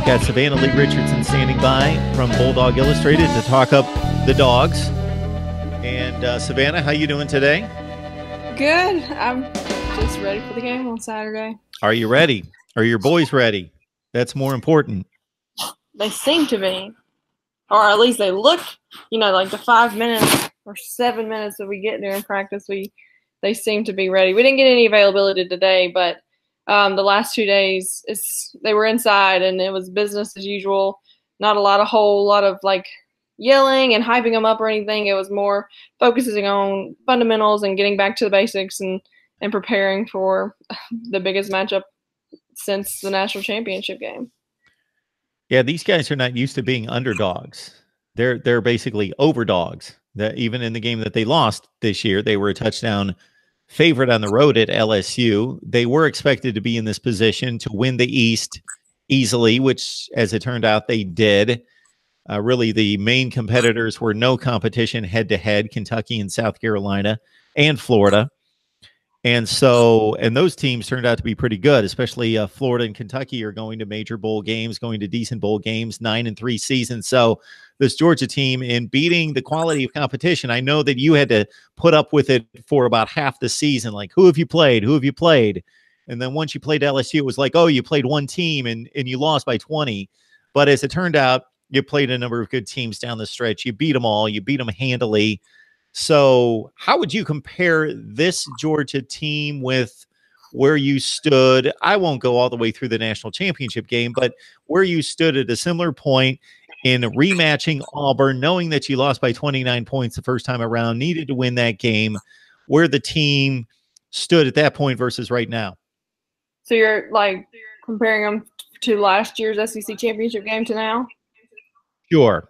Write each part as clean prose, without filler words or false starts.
got Savannah Lee Richardson standing by from Bulldog Illustrated to talk up the dogs. And Savannah, how you doing today? Good. I'm just ready for the game on Saturday. Are you ready? Are your boys ready? That's more important. They seem to be. Or at least they look, like the 5 minutes or 7 minutes that we get during practice, they seem to be ready. We didn't get any availability today, but the last 2 days they were inside and it was business as usual. Not a whole lot of yelling and hyping them up or anything. It was more focusing on fundamentals and getting back to the basics and preparing for the biggest matchup since the national championship game. Yeah, these guys are not used to being underdogs. They're basically overdogs. That even in the game that they lost this year, they were a touchdown favorite on the road at LSU. They were expected to be in this position to win the East easily, which, as it turned out, they did. Really, the main competitors were no competition head-to-head, Kentucky and South Carolina and Florida. And those teams turned out to be pretty good, especially Florida and Kentucky are going to major bowl games, going to decent bowl games, 9-3 seasons. So this Georgia team, in beating the quality of competition, I know that you had to put up with it for about half the season. Like, who have you played? Who have you played? And then once you played LSU, it was like, oh, you played one team and you lost by 20. But as it turned out, you played a number of good teams down the stretch. You beat them all. You beat them handily. So how would you compare this Georgia team with where you stood? I won't go all the way through the national championship game, but where you stood at a similar point in rematching Auburn, knowing that you lost by 29 points the first time around, needed to win that game, where the team stood at that point versus right now. So you're comparing them to last year's SEC championship game to now? Sure.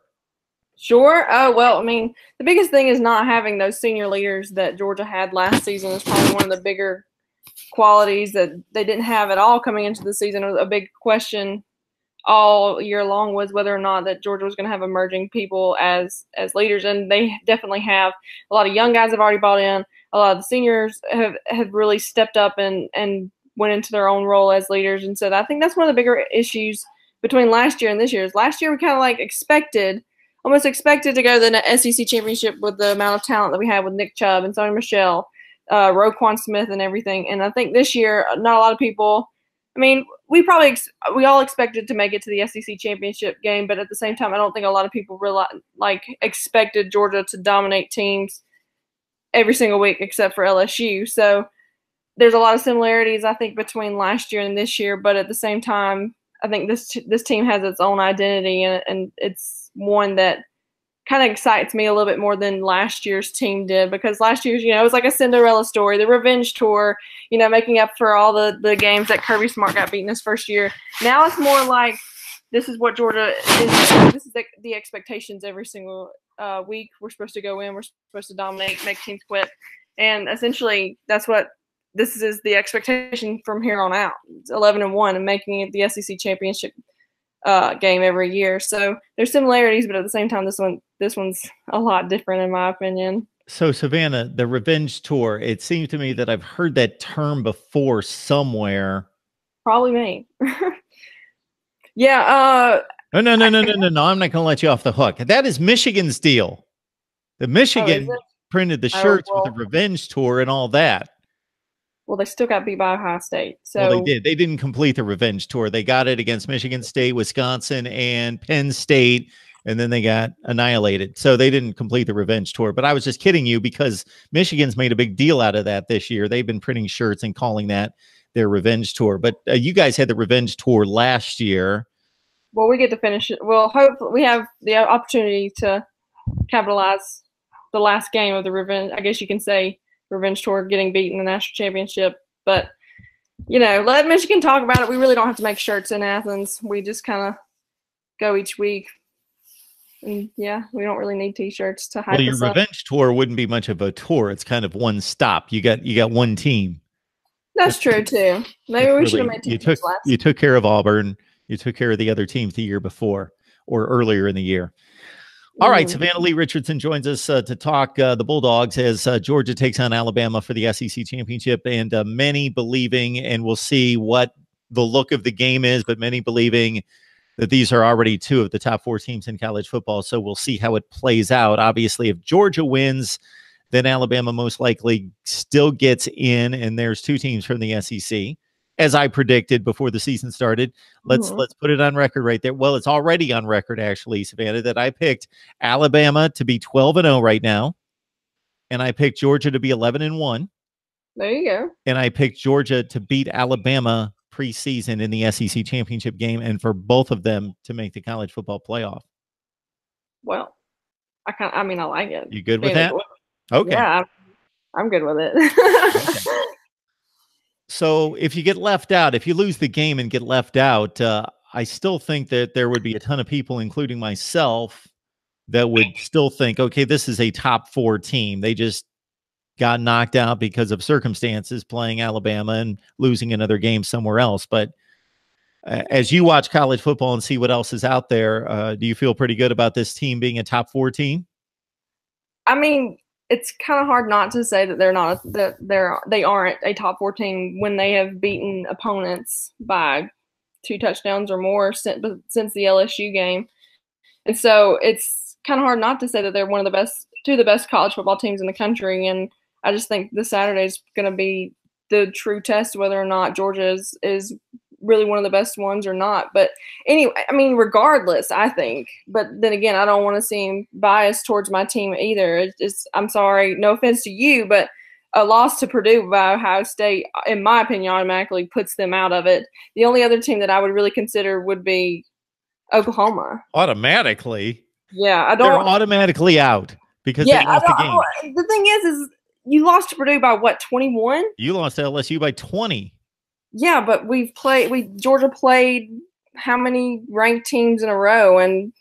Oh, well, I mean, the biggest thing is not having those senior leaders that Georgia had last season is probably one of the bigger qualities that they didn't have at all coming into the season. It was a big question all year long was whether or not that Georgia was going to have emerging people as leaders, and they definitely have. A lot of young guys have already bought in. A lot of the seniors have really stepped up and went into their own role as leaders. And so I think that's one of the bigger issues between last year and this year. Last year we kind of almost expected to go to the SEC championship with the amount of talent that we had with Nick Chubb and Sonny Michelle, Roquan Smith and everything. And I think this year, not a lot of people, I mean, we all expected to make it to the SEC championship game, but at the same time, I don't think a lot of people expected Georgia to dominate teams every single week except for LSU. So there's a lot of similarities, I think, between last year and this year, but at the same time, I think this team has its own identity, and it's one that kind of excites me a little bit more than last year's team did, because last year's, it was like a Cinderella story, the revenge tour, making up for all the games that Kirby Smart got beaten his first year. Now it's more like this is what Georgia is. This is the expectations every single week. We're supposed to go in. We're supposed to dominate, make teams quit, and essentially this is the expectation from here on out. It's 11-1 and making it the SEC championship game every year. So there's similarities, but at the same time, this one's a lot different in my opinion. So Savannah, the revenge tour, it seems to me that I've heard that term before somewhere. Probably me. Yeah. No. I'm not going to let you off the hook. That is Michigan's deal. The Michigan printed the shirts with the revenge tour and all that. Well, they still got beat by Ohio State. So well, they did. They didn't complete the revenge tour. They got it against Michigan State, Wisconsin, and Penn State, and then they got annihilated. So they didn't complete the revenge tour. But I was just kidding you because Michigan's made a big deal out of that this year. They've been printing shirts and calling that their revenge tour. But you guys had the revenge tour last year. Well, we get to finish it. Well, hopefully we have the opportunity to capitalize the last game of the revenge, I guess you can say, revenge tour, getting beat in the national championship. But let Michigan talk about it. We really don't have to make shirts in Athens. We just kind of go each week, and yeah, we don't really need t-shirts to hype your revenge tour wouldn't be much of a tour. It's kind of one stop. You got one team. That's true too. Maybe we should have made two teams last. You took care of Auburn. You took care of the other teams the year before or earlier in the year. All right, Savannah Lee Richardson joins us to talk the Bulldogs as Georgia takes on Alabama for the SEC championship, and many believing, and we'll see what the look of the game is, but many believing that these are already two of the top 4 teams in college football. So we'll see how it plays out. Obviously, if Georgia wins, then Alabama most likely still gets in, and there's 2 teams from the SEC, as I predicted before the season started. Let's put it on record right there. Well, it's already on record, actually, Savannah, that I picked Alabama to be 12-0 right now, and I picked Georgia to be 11-1. There you go. And I picked Georgia to beat Alabama preseason in the SEC championship game, and for both of them to make the college football playoff. Well, I like it. You good with that? Okay. Yeah, I'm good with it. Okay. So if you get left out, if you lose the game and get left out, I still think that there would be a ton of people, including myself, that would still think, okay, this is a top 4 team. They just got knocked out because of circumstances, playing Alabama and losing another game somewhere else. But as you watch college football and see what else is out there, do you feel pretty good about this team being a top 4 team? I mean, it's kind of hard not to say that they aren't a top 4 team when they have beaten opponents by 2 touchdowns or more since the LSU game. And so it's kind of hard not to say that they're one of the best, 2 of the best college football teams in the country. And I just think this Saturday is going to be the true test whether or not Georgia is really one of the best ones or not. But anyway, I mean, regardless, I think. But then again, I don't want to seem biased towards my team either. I'm sorry, no offense to you, but a loss to Purdue by Ohio State, in my opinion, automatically puts them out of it. The only other team that I would really consider would be Oklahoma. Automatically? Yeah, they're automatically out because they lost the game. The thing is you lost to Purdue by what, 21? You lost to LSU by 20. Yeah, but Georgia played how many ranked teams in a row, and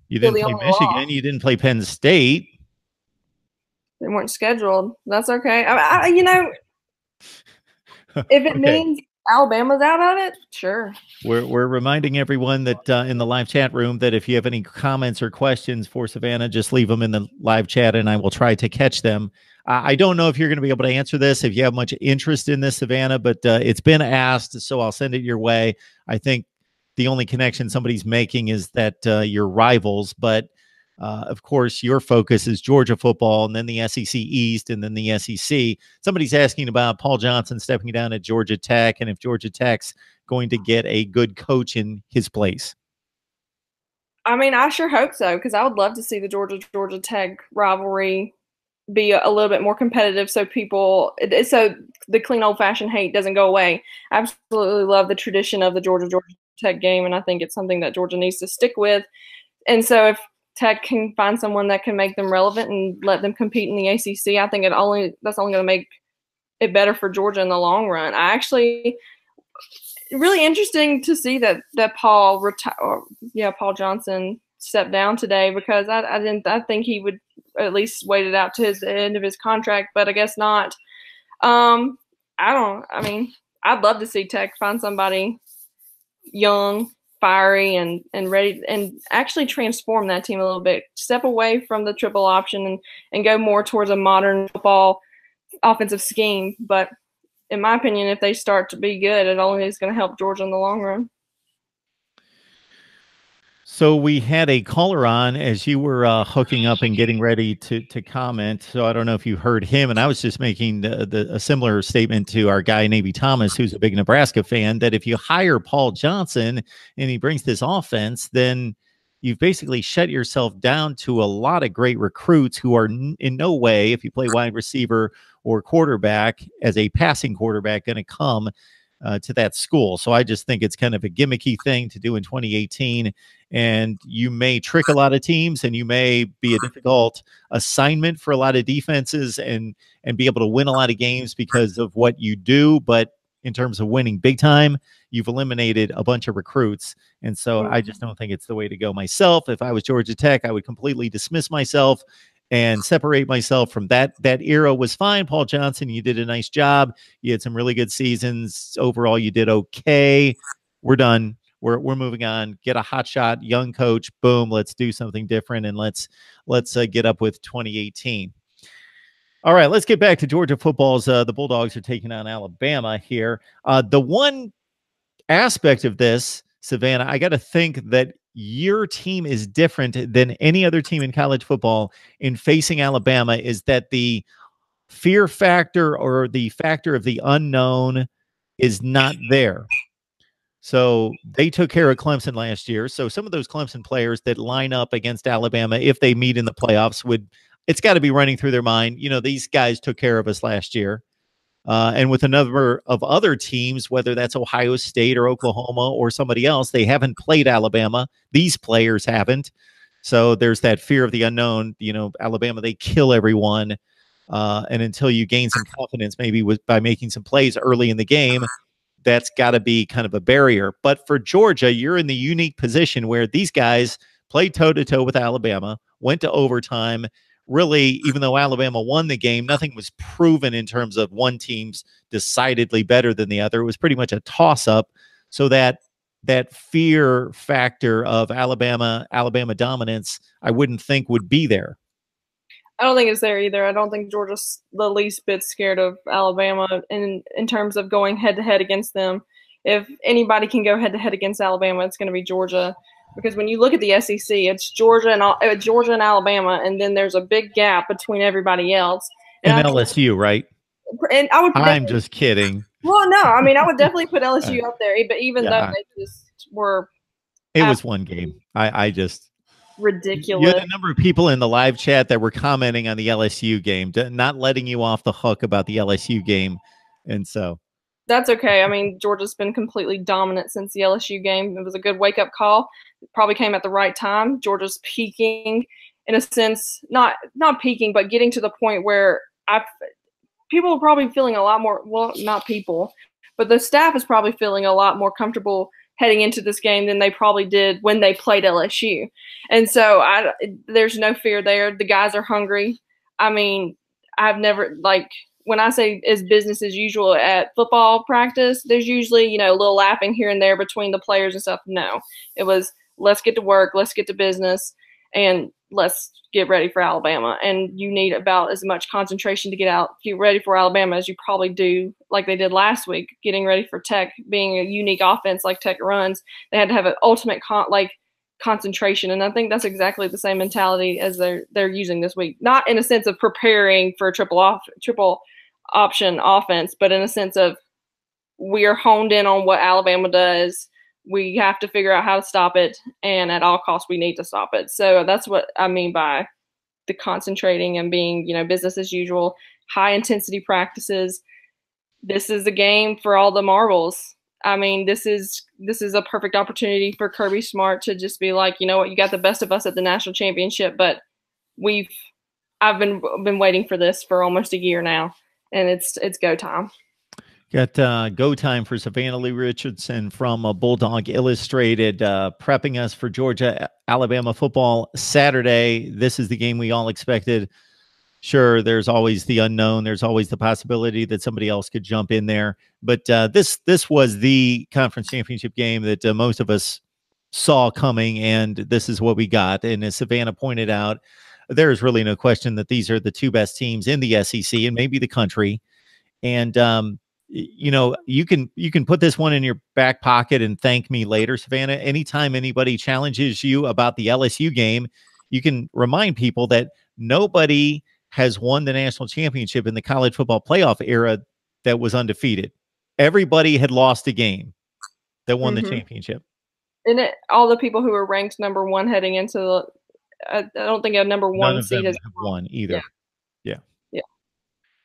you didn't play Michigan, you didn't play Penn State. They weren't scheduled. That's okay. If it means Alabama's out of it, sure. We're reminding everyone that in the live chat room that if you have any comments or questions for Savannah, just leave them in the live chat and I will try to catch them. I don't know if you're going to be able to answer this, if you have much interest in this, Savannah, but it's been asked, so I'll send it your way. I think the only connection somebody's making is that you're rivals, but of course, your focus is Georgia football and then the SEC East and then the SEC. Somebody's asking about Paul Johnson stepping down at Georgia Tech and if Georgia Tech's going to get a good coach in his place. I mean, I sure hope so, because I would love to see the Georgia Tech rivalry be a little bit more competitive so the clean old-fashioned hate doesn't go away. I absolutely love the tradition of the Georgia Tech game, and I think it's something that Georgia needs to stick with. And so if Tech can find someone that can make them relevant and let them compete in the ACC, I think that's only going to make it better for Georgia in the long run. Really interesting to see that Paul Johnson stepped down today, because I think he would at least wait it out to the end of his contract, but I guess not. I'd love to see Tech find somebody young, fiery, and ready, and actually transform that team a little bit. Step away from the triple option and go more towards a modern football offensive scheme. But in my opinion, if they start to be good, it only is going to help Georgia in the long run. So we had a caller on as you were hooking up and getting ready to comment. So I don't know if you heard him, and I was just making a similar statement to our guy, Navy Thomas, who's a big Nebraska fan, that if you hire Paul Johnson and he brings this offense, then you've basically shut yourself down to a lot of great recruits who are in no way, if you play wide receiver or quarterback, as a passing quarterback, going to come to that school. So I just think it's kind of a gimmicky thing to do in 2018. And you may trick a lot of teams, and you may be a difficult assignment for a lot of defenses and be able to win a lot of games because of what you do. But in terms of winning big time, you've eliminated a bunch of recruits. And so I just don't think it's the way to go myself. If I was Georgia Tech, I would completely dismiss myself and separate myself from that. That era was fine. Paul Johnson, you did a nice job. You had some really good seasons. Overall, you did okay. We're done. We're moving on. Get a hotshot young coach. Boom. Let's do something different, and let's get up with 2018. All right, let's get back to Georgia football's. The Bulldogs are taking on Alabama here. The one aspect of this, Savannah, I got to think that your team is different than any other team in college football in facing Alabama. Is that the fear factor or the factor of the unknown is not there? So they took care of Clemson last year. So some of those Clemson players that line up against Alabama, if they meet in the playoffs, it's got to be running through their mind. These guys took care of us last year. And with a number of other teams, whether that's Ohio State or Oklahoma or somebody else, they haven't played Alabama. These players haven't. So there's that fear of the unknown. Alabama, they kill everyone. And until you gain some confidence, maybe by making some plays early in the game, that's got to be kind of a barrier. But for Georgia, you're in the unique position where these guys played toe-to-toe with Alabama, went to overtime. Really, even though Alabama won the game, nothing was proven in terms of one team's decidedly better than the other. It was pretty much a toss-up. So that fear factor of Alabama dominance, I wouldn't think would be there. I don't think it's there either. I don't think Georgia's the least bit scared of Alabama in terms of going head-to-head against them. If anybody can go head-to-head against Alabama, it's going to be Georgia. Because when you look at the SEC, it's Georgia and Alabama, and then there's a big gap between everybody else. And LSU, right? And I'm just kidding. Well, no, I mean I would definitely put LSU up there, but even though they just were, it was one game. I just ridiculous. You had a number of people in the live chat that were commenting on the LSU game, not letting you off the hook about the LSU game, and so that's okay. I mean, Georgia's been completely dominant since the LSU game. It was a good wake-up call. It probably came at the right time. Georgia's peaking, in a sense, not peaking, but getting to the point where people are probably feeling a lot more. Well, not people, but the staff is probably feeling a lot more comfortable heading into this game than they probably did when they played LSU. And so there's no fear there. The guys are hungry. I mean, I've never, when I say it's business as usual at football practice, there's usually, a little laughing here and there between the players and stuff. No, it was, let's get to work, let's get to business, and let's get ready for Alabama. And you need about as much concentration to get ready for Alabama as you probably do, like they did last week, getting ready for Tech, being a unique offense like Tech runs. They had to have an ultimate concentration, and I think that's exactly the same mentality as they're using this week. Not in a sense of preparing for a triple option offense, but in a sense of we are honed in on what Alabama does. We have to figure out how to stop it, and at all costs, we need to stop it. So that's what I mean by the concentrating and being, business as usual, high-intensity practices. This is a game for all the marbles. I mean, this is a perfect opportunity for Kirby Smart to just be like, you know what, you got the best of us at the national championship, but I've been waiting for this for almost a year now, and it's go time. Got go time for Savannah Lee Richardson from Bulldog Illustrated, prepping us for Georgia-Alabama football Saturday. This is the game we all expected. Sure, there's always the unknown. There's always the possibility that somebody else could jump in there. But this was the conference championship game that most of us saw coming, and this is what we got. And as Savannah pointed out, there is really no question that these are the two best teams in the SEC and maybe the country. And you can put this one in your back pocket and thank me later, Savannah. Anytime anybody challenges you about the LSU game, you can remind people that nobody has won the national championship in the college football playoff era that was undefeated. Everybody had lost a game that won the championship. And all the people who were ranked number one heading into the, I don't think a number one seed has won either. Yeah.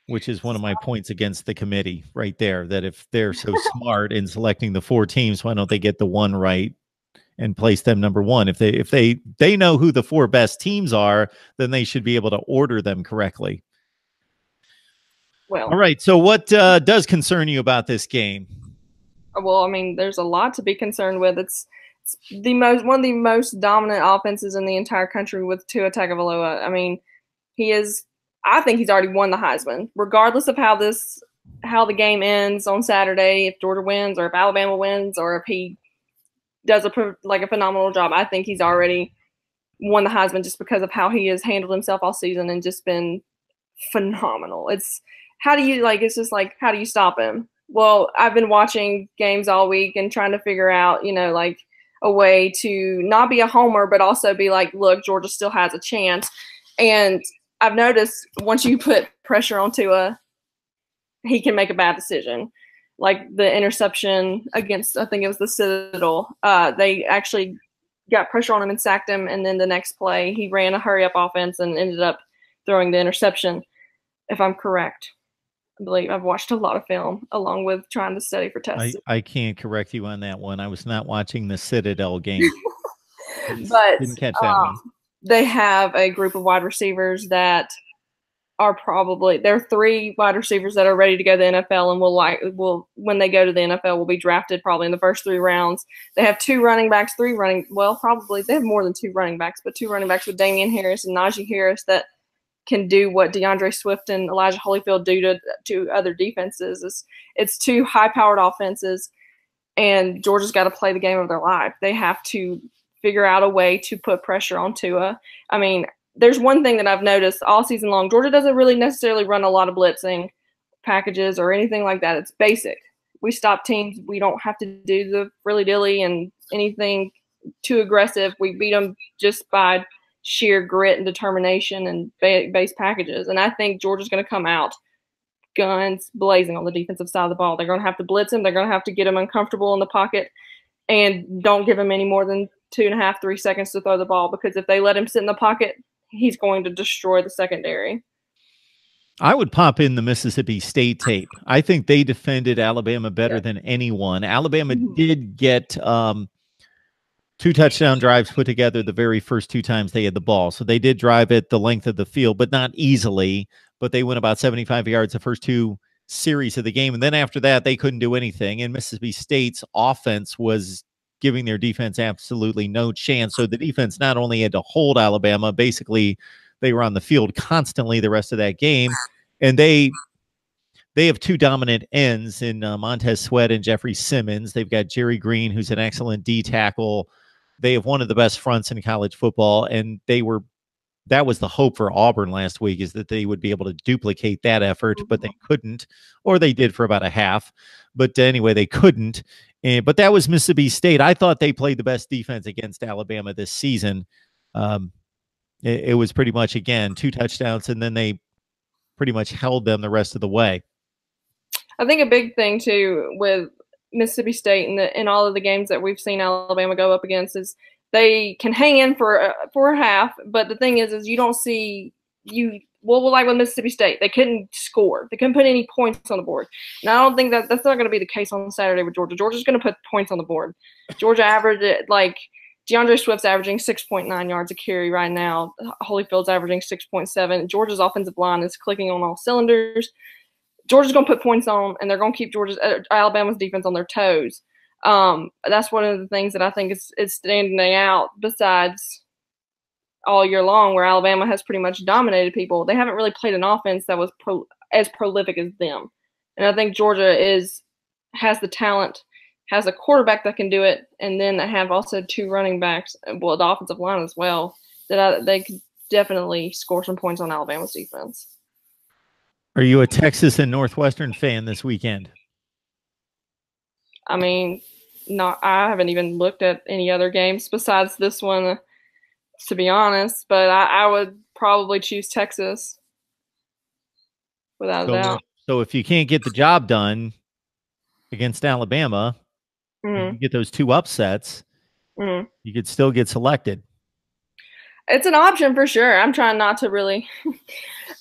Which is one of my points against the committee right there, that if they're so smart in selecting the four teams, why don't they get the one right and place them number one? If they know who the four best teams are, then they should be able to order them correctly. Well, all right. So what does concern you about this game? Well, I mean, there's a lot to be concerned with. It's one of the most dominant offenses in the entire country with Tua Tagovailoa. I mean, I think he's already won the Heisman, regardless of how the game ends on Saturday. If Georgia wins, or if Alabama wins, or if he does a phenomenal job, I think he's already won the Heisman just because of how he has handled himself all season and just been phenomenal. It's how do you stop him? Well, I've been watching games all week and trying to figure out, a way to not be a homer, but also be like, look, Georgia still has a chance. And I've noticed once you put pressure on Tua, he can make a bad decision. Like the interception against, I think it was the Citadel. They actually got pressure on him and sacked him, and then the next play he ran a hurry-up offense and ended up throwing the interception, if I'm correct. I believe I've watched a lot of film along with trying to study for tests. I can't correct you on that one. I was not watching the Citadel game. But didn't catch that one. They have a group of wide receivers that are there are 3 wide receivers that are ready to go to the NFL and will when they go to the NFL will be drafted probably in the first 3 rounds. They have 2 running backs, probably they have more than 2 running backs, but 2 running backs with Damian Harris and Najee Harris that can do what DeAndre Swift and Elijah Holyfield do to other defenses. It's 2 high-powered offenses, and Georgia's got to play the game of their life. They have to figure out a way to put pressure on Tua. I mean, there's one thing that I've noticed all season long. Georgia doesn't really necessarily run a lot of blitzing packages or anything like that. It's basic. We stop teams. We don't have to do the frilly-dilly and anything too aggressive. We beat them just by sheer grit and determination and base packages. And I think Georgia's going to come out guns blazing on the defensive side of the ball. They're going to have to blitz him. They're going to have to get him uncomfortable in the pocket and don't give him any more than 2.5, 3 seconds to throw the ball, because if they let him sit in the pocket, he's going to destroy the secondary. I would pop in the Mississippi State tape. I think they defended Alabama better than anyone. Alabama did get 2 touchdown drives put together the very first 2 times they had the ball. So they did drive it the length of the field, but not easily. But they went about 75 yards the first 2 series of the game. And then after that, they couldn't do anything. And Mississippi State's offense was giving their defense absolutely no chance. So the defense not only had to hold Alabama, basically they were on the field constantly the rest of that game. And they have 2 dominant ends in Montez Sweat and Jeffrey Simmons. They've got Jerry Green, who's an excellent D tackle. They have one of the best fronts in college football. And that was the hope for Auburn last week, is that they would be able to duplicate that effort, but they couldn't, or they did for about a half. But anyway, they couldn't. But that was Mississippi State. I thought they played the best defense against Alabama this season. It was pretty much, again, 2 touchdowns, and then they pretty much held them the rest of the way. I think a big thing, too, with Mississippi State and all of the games that we've seen Alabama go up against is they can hang in for a half, but the thing is you don't see like with Mississippi State, they couldn't score. They couldn't put any points on the board. And I don't think that's not going to be the case on Saturday with Georgia. Georgia's going to put points on the board. Georgia averaged like DeAndre Swift's averaging 6.9 yards a carry right now. Holyfield's averaging 6.7. Georgia's offensive line is clicking on all cylinders. Georgia's going to put points on them, and they're going to keep Alabama's defense on their toes. That's one of the things that I think is standing out besides all year long, where Alabama has pretty much dominated people. They haven't really played an offense that was as prolific as them. And I think Georgia has the talent, has a quarterback that can do it, and then they have also 2 running backs, well, the offensive line as well, that they could definitely score some points on Alabama's defense. Are you a Texas and Northwestern fan this weekend? I mean, I haven't even looked at any other games besides this one, to be honest, but I would probably choose Texas without a doubt. So if you can't get the job done against Alabama, you get those 2 upsets, you could still get selected. It's an option for sure. I'm trying not to really,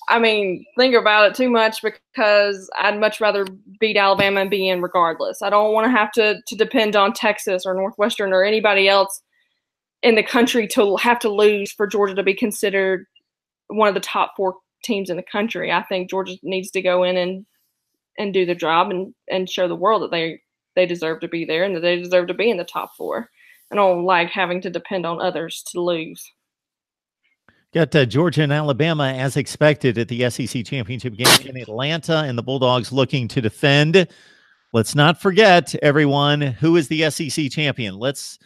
think about it too much, because I'd much rather beat Alabama and be in regardless. I don't want to have to depend on Texas or Northwestern or anybody else in the country to have to lose for Georgia to be considered one of the top 4 teams in the country. I think Georgia needs to go in and do the job and show the world that they deserve to be there and that they deserve to be in the top 4. I don't like having to depend on others to lose. Got Georgia and Alabama, as expected, at the SEC championship game in Atlanta, and the Bulldogs looking to defend. Let's not forget, everyone, who is the SEC champion. Let's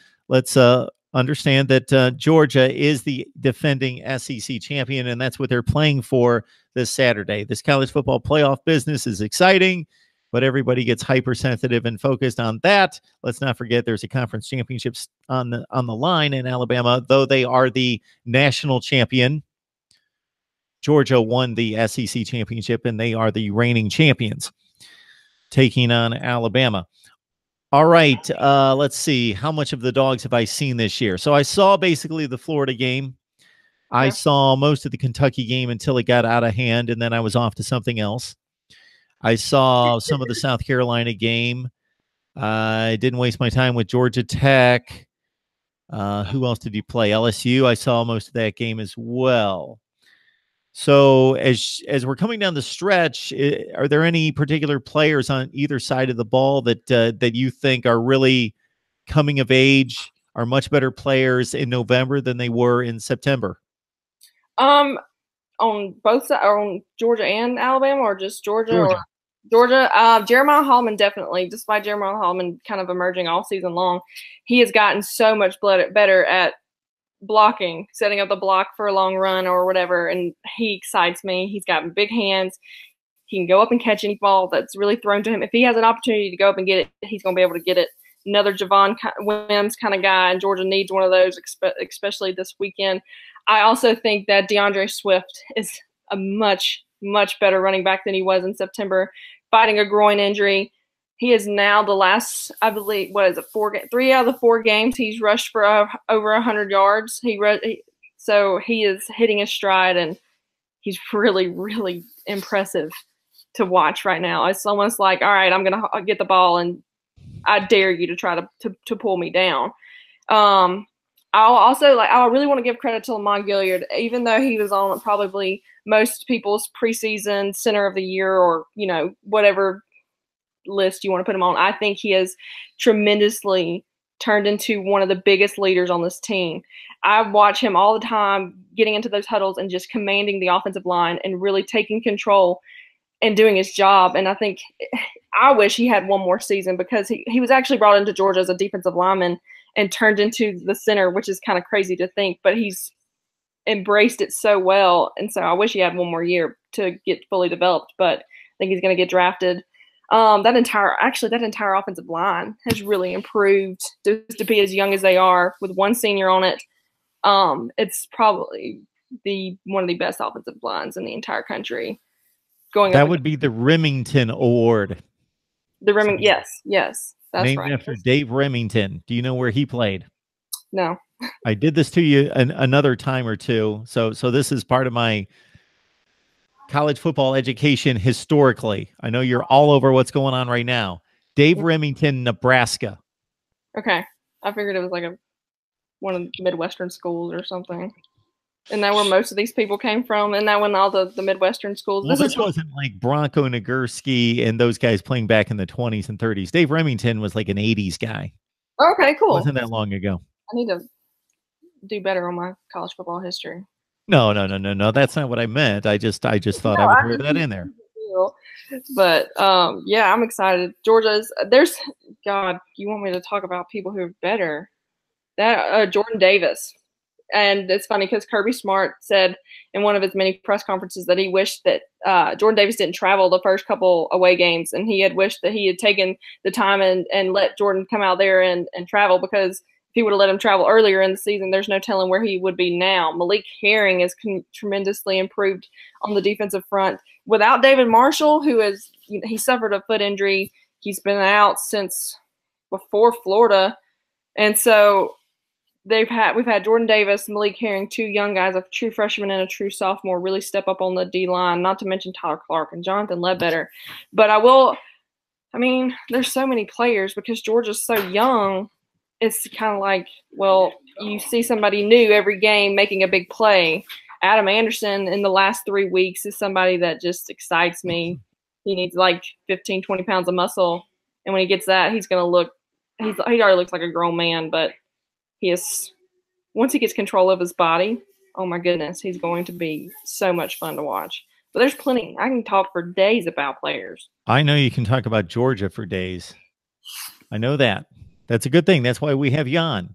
understand that Georgia is the defending SEC champion, and that's what they're playing for this Saturday. This college football playoff business is exciting, but everybody gets hypersensitive and focused on that. Let's not forget there's a conference championships on the line in Alabama, though they are the national champion. Georgia won the SEC championship, and they are the reigning champions, taking on Alabama. All right, let's see. How much of the Dogs have I seen this year? So I saw basically the Florida game. I saw most of the Kentucky game until it got out of hand, and then I was off to something else. I saw some of the South Carolina game. I didn't waste my time with Georgia Tech. Who else did you play? LSU. I saw most of that game as well. So as we're coming down the stretch, are there any particular players on either side of the ball that you think are really coming of age, are much better players in November than they were in September? On both sides, on Georgia and Alabama, or just Georgia? Georgia. Jeremiah Hallman, definitely. Despite Jeremiah Hallman kind of emerging all season long, he has gotten so much better at blocking, setting up the block for a long run or whatever, and he excites me. He's got big hands. He can go up and catch any ball that's really thrown to him. If he has an opportunity to go up and get it, he's going to be able to get it. Another Javon Wims kind of guy, and Georgia needs one of those, especially this weekend. I also think that DeAndre Swift is a much, much better running back than he was in September, fighting a groin injury. He is now the last, I believe, 3 out of the 4 games he's rushed for over 100 yards. So he is hitting his stride, and he's really, really impressive to watch right now. It's almost like, all right, I'm going to get the ball, and I dare you to try to pull me down. I really want to give credit to Lamont Gilliard, even though he was on probably most people's preseason center of the year, or, whatever list you want to put him on. I think he has tremendously turned into one of the biggest leaders on this team. I watch him all the time getting into those huddles and just commanding the offensive line and really taking control and doing his job. And I wish he had one more season, because he was actually brought into Georgia as a defensive lineman and turned into the center, which is kind of crazy to think, but he's embraced it so well. And so I wish he had one more year to get fully developed, but I think he's going to get drafted. That entire offensive line has really improved to be as young as they are with one senior on it. It's probably one of the best offensive lines in the entire country. That would be the Remington Award. Yes, that's named right. After Dave Remington. Do you know where he played? No. I did this to you another time or two. So this is part of my college football education historically. I know you're all over what's going on right now. Dave Remington, Nebraska. Okay. I figured it was like one of the Midwestern schools or something. Isn't that where most of these people came from? And that when all the Midwestern schools. Well, this wasn't like Bronco Nagurski and those guys playing back in the 20s and 30s. Dave Remington was like an 80s guy. Okay, cool. Wasn't that long ago. I need to do better on my college football history. No. That's not what I meant. I just thought I would throw that in there. But yeah, I'm excited. God, you want me to talk about people who are better? That Jordan Davis. And it's funny because Kirby Smart said in one of his many press conferences that he wished that Jordan Davis didn't travel the first couple away games, and he had wished that he had taken the time and let Jordan come out there and travel, because if he would have let him travel earlier in the season, there's no telling where he would be now. Malik Herring has tremendously improved on the defensive front. Without David Marshall, he suffered a foot injury. He's been out since before Florida. And so we've had Jordan Davis, Malik Herring, 2 young guys, a true freshman and a true sophomore, really step up on the D-line, not to mention Tyler Clark and Jonathan Ledbetter. But there's so many players because Georgia's so young. It's kind of like, well, you see somebody new every game making a big play. Adam Anderson in the last 3 weeks is somebody that just excites me. He needs like 15, 20 pounds of muscle. And when he gets that, he already looks like a grown man, but once he gets control of his body, oh my goodness, he's going to be so much fun to watch. But there's plenty. I can talk for days about players. I know you can talk about Georgia for days. I know that. That's a good thing. That's why we have you on.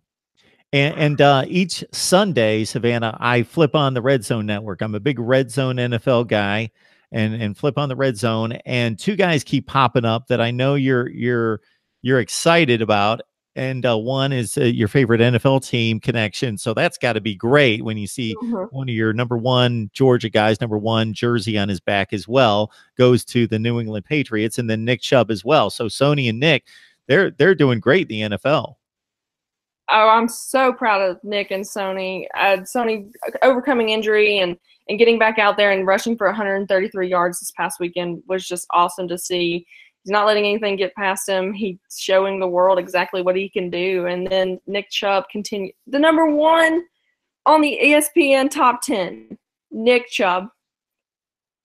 And each Sunday, Savannah, I flip on the Red Zone Network. I'm a big Red Zone NFL guy. and flip on the red zone, and two guys keep popping up that I know you're excited about. And one is your favorite NFL team connection. So that's got to be great when you see one of your number one Georgia guys, number one jersey on his back as well, goes to the New England Patriots, and then Nick Chubb as well. So Sony and Nick, they're doing great in the NFL. Oh, I'm so proud of Nick and Sony. Sony overcoming injury and getting back out there and rushing for 133 yards this past weekend was just awesome to see. He's not letting anything get past him. He's showing the world exactly what he can do. And then Nick Chubb continued the number one on the ESPN top 10. Nick Chubb.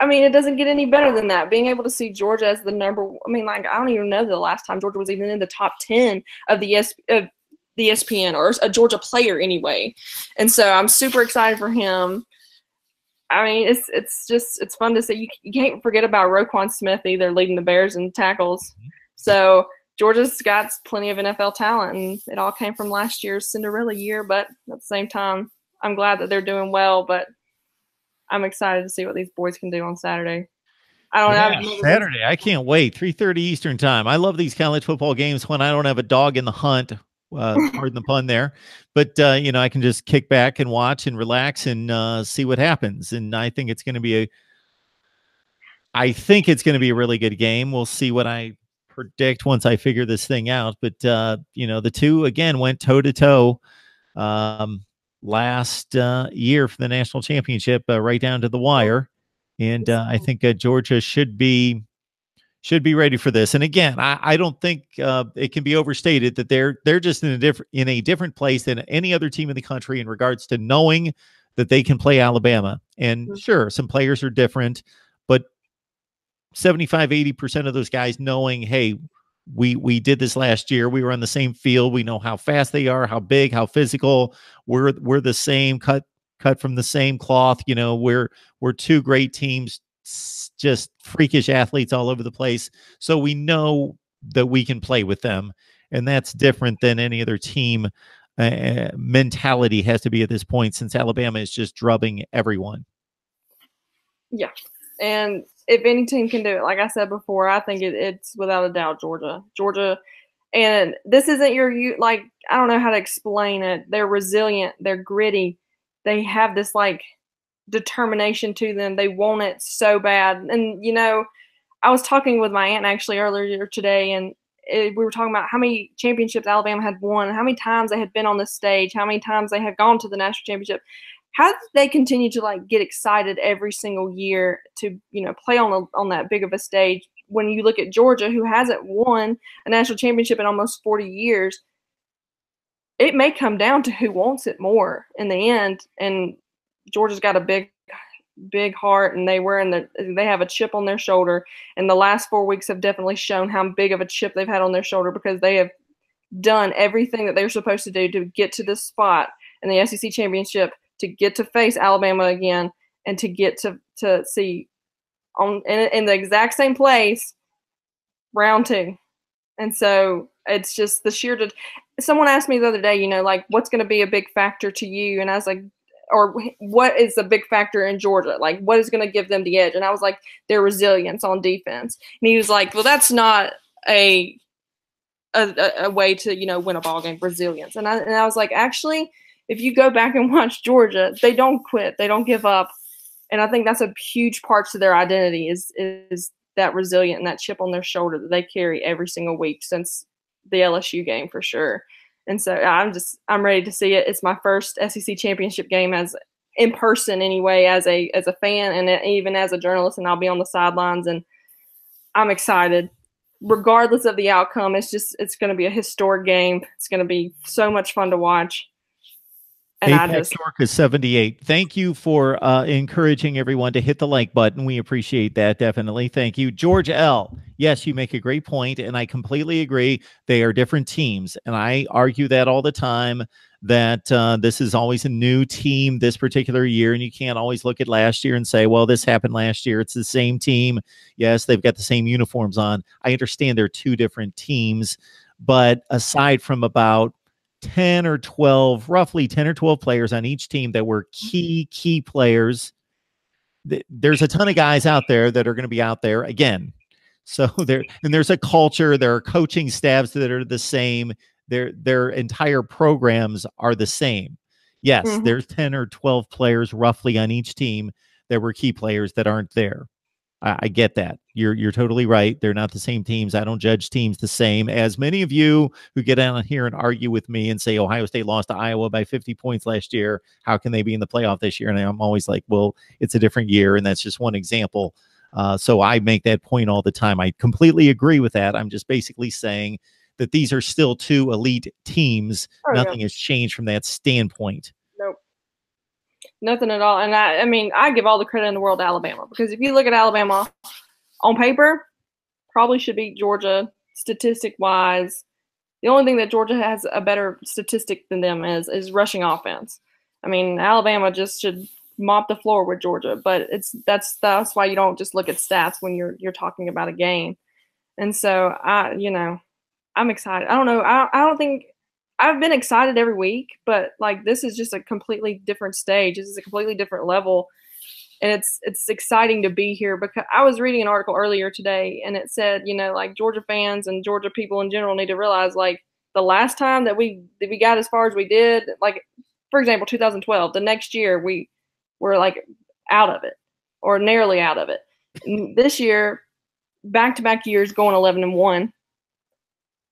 I mean, it doesn't get any better than that. Being able to see Georgia as the number, I mean, like, I don't even know the last time Georgia was even in the top 10 of the ESPN or a Georgia player anyway. And so I'm super excited for him. I mean, it's fun to see. You can't forget about Roquan Smith either, leading the Bears in tackles. So Georgia's got plenty of NFL talent, and it all came from last year's Cinderella year. But at the same time, I'm glad that they're doing well, but I'm excited to see what these boys can do on Saturday. Saturday. I can't wait. 3:30 Eastern time. I love these college football games when I don't have a dog in the hunt. Pardon the pun there, but I can just kick back and watch and relax and see what happens. And I think it's going to be a really good game. We'll see what I predict once I figure this thing out. But the two again went toe to toe last year for the national championship, right down to the wire. And I think Georgia should be ready for this. And again, I don't think it can be overstated that they're just in a different place than any other team in the country in regards to knowing that they can play Alabama. And sure, some players are different, but 75-80% of those guys knowing, hey, we did this last year. We were on the same field. We know how fast they are, how big, how physical. We're the same, cut from the same cloth. We're two great teams, just freakish athletes all over the place. So we know that we can play with them, and that's different than any other team mentality has to be at this point, since Alabama is just drubbing everyone. Yeah. And if any team can do it, like I said before, I think it's without a doubt Georgia. And this isn't I don't know how to explain it. They're resilient. They're gritty. They have this determination to them. They want it so bad. And I was talking with my aunt actually earlier today, and we were talking about how many championships Alabama had won, how many times they had been on the stage, how many times they had gone to the national championship. How did they continue to get excited every single year to play on that big of a stage? When you look at Georgia, who hasn't won a national championship in almost 40 years, it may come down to who wants it more in the end. And Georgia's got a big heart, and they have a chip on their shoulder. And the last 4 weeks have definitely shown how big of a chip they've had on their shoulder, because they have done everything that they were supposed to do to get to this spot in the SEC championship, to get to face Alabama again, and to get to see in the exact same place round 2. And so it's just the sheer. Someone asked me the other day, what's going to be a big factor to you? And I was like, or what is a big factor in Georgia? What is going to give them the edge? And I was like, their resilience on defense. And he was like, well, that's not a way to, win a ball game, resilience. And I was like, actually, if you go back and watch Georgia, they don't quit. They don't give up. And I think that's a huge part to their identity is that resilient and that chip on their shoulder that they carry every single week since the LSU game for sure. And so I'm ready to see it. It's my first SEC championship game as in person anyway, as a fan and even as a journalist, and I'll be on the sidelines, and I'm excited. Regardless of the outcome, it's going to be a historic game. It's going to be so much fun to watch. And Apex York is 78. Thank you for encouraging everyone to hit the like button. We appreciate that. Definitely. Thank you. George L. Yes, you make a great point, and I completely agree. They are different teams, and I argue that all the time, that this is always a new team this particular year, and you can't always look at last year and say, well, this happened last year. It's the same team. Yes, they've got the same uniforms on. I understand they're two different teams, but aside from about roughly 10 or 12 players on each team that were key players, there's a ton of guys out there that are going to be out there again. So there's a culture, there are coaching staffs that are the same. Their entire programs are the same. Yes, there's 10 or 12 players roughly on each team that were key players that aren't there. I get that. You're totally right. They're not the same teams. I don't judge teams the same. As many of you who get on here and argue with me and say Ohio State lost to Iowa by 50 points last year, how can they be in the playoff this year? And I'm always like, well, it's a different year, and that's just one example. So I make that point all the time. I completely agree with that. I'm just basically saying that these are still two elite teams. Nothing has changed from that standpoint. Nope. Nothing at all. And I mean, I give all the credit in the world to Alabama, because if you look at Alabama on paper, probably should beat Georgia statistic-wise. The only thing that Georgia has a better statistic than them is rushing offense. I mean, Alabama just should mop the floor with Georgia, but that's why you don't just look at stats when you're talking about a game. And so I'm excited. I don't know. I don't think I've been excited every week, but like this is just a completely different stage. This is a completely different level, and it's exciting to be here, because I was reading an article earlier today, and it said, like Georgia fans and Georgia people in general need to realize, like, the last time that we got as far as we did, like for example 2012, the next year we were like out of it or nearly out of it. And this year, back-to-back years going 11-1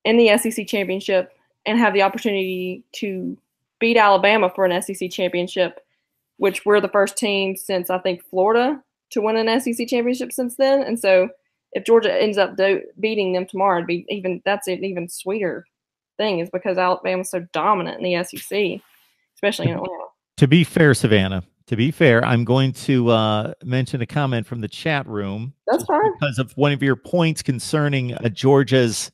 in the SEC championship, and have the opportunity to beat Alabama for an SEC championship, which we're the first team since, I think, Florida to win an SEC championship since then. And so if Georgia ends up beating them tomorrow, that's an even sweeter thing, is because Alabama's so dominant in the SEC, especially in Atlanta. To be fair, Savannah, I'm going to mention a comment from the chat room. That's fine. Because of one of your points concerning Georgia's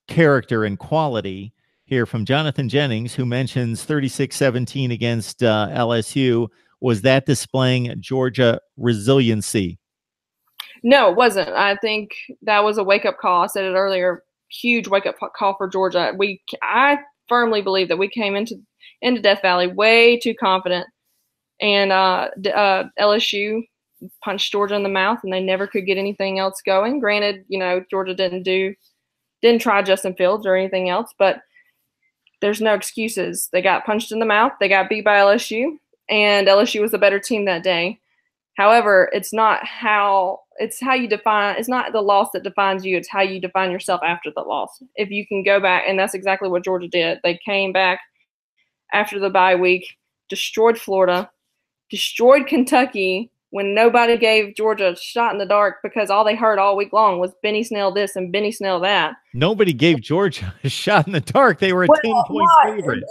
character and quality here from Jonathan Jennings, who mentions 36-17 against LSU. Was that displaying Georgia resiliency? No, it wasn't. I think that was a wake-up call. I said it earlier. Huge wake-up call for Georgia. I firmly believe that we came into Death Valley way too confident, and LSU punched Georgia in the mouth, and they never could get anything else going. Granted, Georgia didn't try Justin Fields or anything else, but there's no excuses. They got punched in the mouth. They got beat by LSU, and LSU was the better team that day. However, it's not the loss that defines you. It's how you define yourself after the loss. If you can go back, and that's exactly what Georgia did. They came back after the bye week, destroyed Florida, destroyed Kentucky, when nobody gave Georgia a shot in the dark, because all they heard all week long was Benny Snell this and Benny Snell that. Nobody gave Georgia a shot in the dark. They were a 10-point favorite.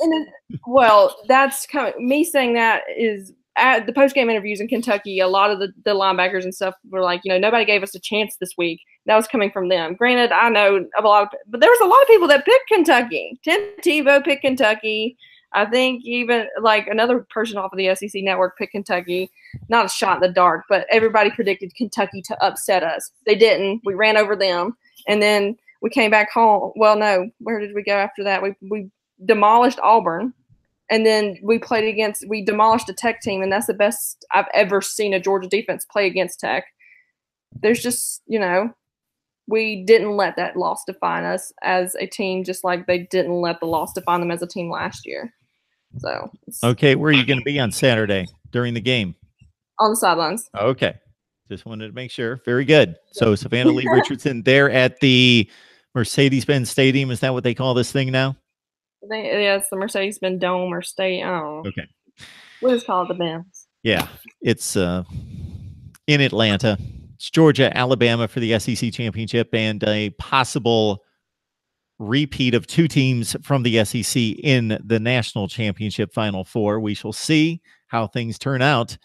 Well, that's me saying that is at the post-game interviews in Kentucky, a lot of the linebackers and stuff were like, nobody gave us a chance this week. That was coming from them. Granted, I know but there was a lot of people that picked Kentucky. Tim Tebow picked Kentucky. I think even like another person off of the SEC network picked Kentucky. Not a shot in the dark, but everybody predicted Kentucky to upset us. They didn't. We ran over them, and then we came back home. Well, no, where did we go after that? We demolished Auburn, and then we demolished a Tech team, and that's the best I've ever seen a Georgia defense play against Tech. There's just, we didn't let that loss define us as a team, just like they didn't let the loss define them as a team last year. So okay, where are you going to be on Saturday during the game? On the sidelines. Okay, just wanted to make sure. Very good. So Savannah Lee Richardson there at the Mercedes-Benz Stadium. Is that what they call this thing now? Yeah, it's the Mercedes-Benz Dome or Stadium. I don't know. Okay. We'll just call it the Benz. Yeah, it's in Atlanta. It's Georgia, Alabama for the SEC championship, and a possible repeat of two teams from the SEC in the national championship Final Four. We shall see how things turn out.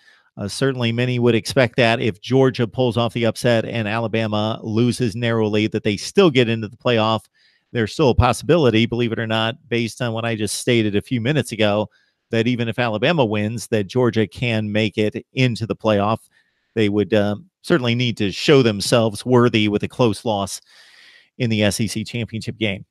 Certainly many would expect that if Georgia pulls off the upset and Alabama loses narrowly, that they still get into the playoff. There's still a possibility, believe it or not, based on what I just stated a few minutes ago, that even if Alabama wins, that Georgia can make it into the playoff. They would certainly need to show themselves worthy with a close loss in the SEC championship game.